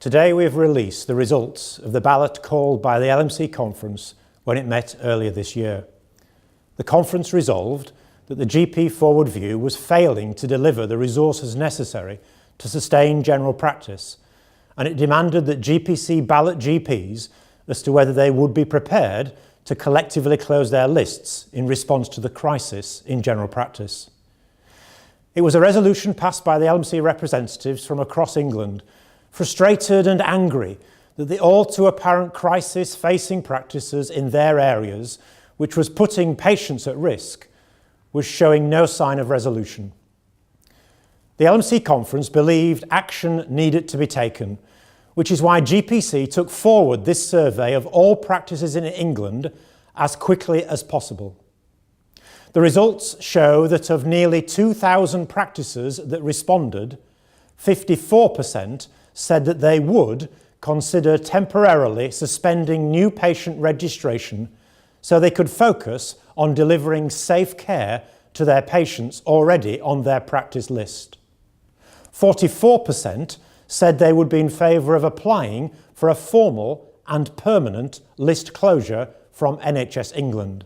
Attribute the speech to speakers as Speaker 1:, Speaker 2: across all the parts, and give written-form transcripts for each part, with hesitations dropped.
Speaker 1: Today we have released the results of the ballot called by the LMC conference when it met earlier this year. The conference resolved that the GP Forward View was failing to deliver the resources necessary to sustain general practice, and it demanded that GPC ballot GPs as to whether they would be prepared to collectively close their lists in response to the crisis in general practice. It was a resolution passed by the LMC representatives from across England, frustrated and angry that the all too apparent crisis facing practices in their areas, which was putting patients at risk, was showing no sign of resolution. The LMC conference believed action needed to be taken, which is why GPC took forward this survey of all practices in England as quickly as possible. The results show that of nearly 2,000 practices that responded, 54% said that they would consider temporarily suspending new patient registration so they could focus on delivering safe care to their patients already on their practice list. 44% said they would be in favour of applying for a formal and permanent list closure from NHS England.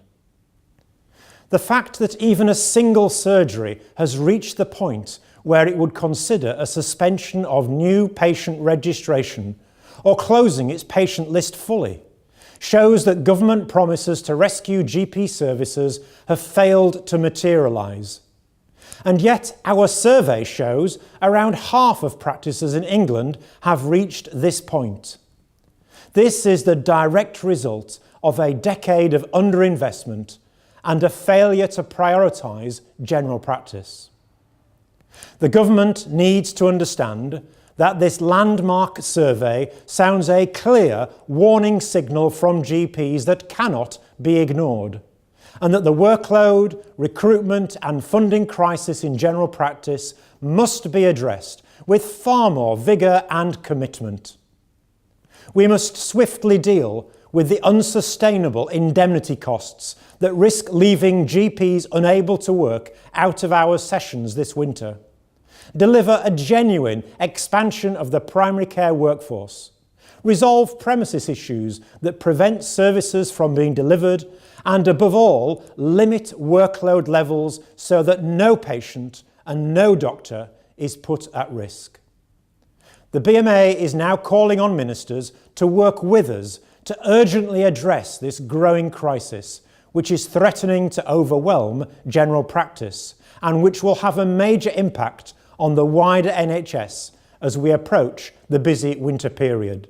Speaker 1: The fact that even a single surgery has reached the point where it would consider a suspension of new patient registration or closing its patient list fully shows that government promises to rescue GP services have failed to materialise. And yet our survey shows around half of practices in England have reached this point. This is the direct result of a decade of underinvestment and a failure to prioritise general practice. The government needs to understand that this landmark survey sounds a clear warning signal from GPs that cannot be ignored, and that the workload, recruitment and funding crisis in general practice must be addressed with far more vigour and commitment. We must swiftly deal with the unsustainable indemnity costs that risk leaving GPs unable to work out of hours sessions this winter. Deliver a genuine expansion of the primary care workforce. Resolve premises issues that prevent services from being delivered, and above all, limit workload levels so that no patient and no doctor is put at risk. The BMA is now calling on ministers to work with us to urgently address this growing crisis, which is threatening to overwhelm general practice and which will have a major impact on the wider NHS as we approach the busy winter period.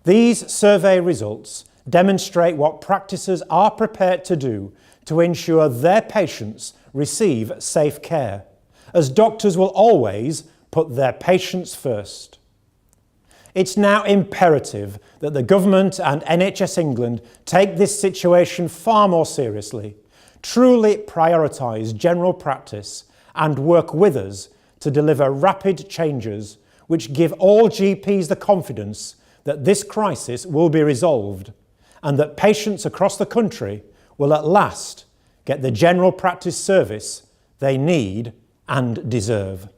Speaker 1: These survey results demonstrate what practices are prepared to do to ensure their patients receive safe care, as doctors will always put their patients first. It's now imperative that the government and NHS England take this situation far more seriously, truly prioritise general practice and work with us to deliver rapid changes which give all GPs the confidence that this crisis will be resolved and that patients across the country will at last get the general practice service they need and deserve.